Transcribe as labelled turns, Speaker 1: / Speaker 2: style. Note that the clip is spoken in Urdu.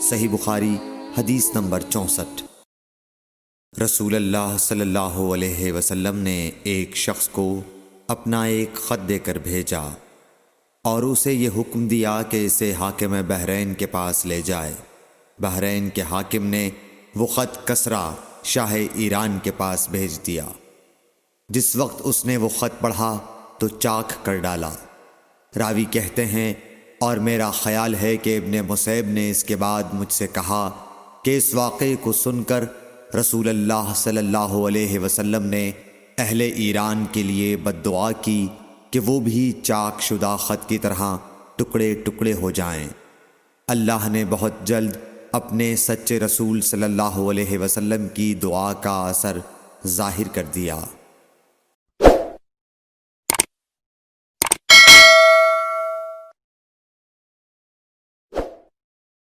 Speaker 1: صحیح بخاری حدیث نمبر 64۔ رسول اللہ صلی اللہ علیہ وسلم نے ایک شخص کو اپنا ایک خط دے کر بھیجا اور اسے یہ حکم دیا کہ اسے حاکم بحرین کے پاس لے جائے۔ بحرین کے حاکم نے وہ خط کسریٰ شاہ ایران کے پاس بھیج دیا۔ جس وقت اس نے وہ خط پڑھا تو چاک کر ڈالا۔ راوی کہتے ہیں اور میرا خیال ہے کہ ابن مسیب نے اس کے بعد مجھ سے کہا کہ اس واقعے کو سن کر رسول اللہ صلی اللہ علیہ وسلم نے اہل ایران کے لیے بد دعا کی کہ وہ بھی چاک شدہ خط کی طرح ٹکڑے ٹکڑے ہو جائیں۔ اللہ نے بہت جلد اپنے سچے رسول صلی اللہ علیہ وسلم کی دعا کا اثر ظاہر کر دیا۔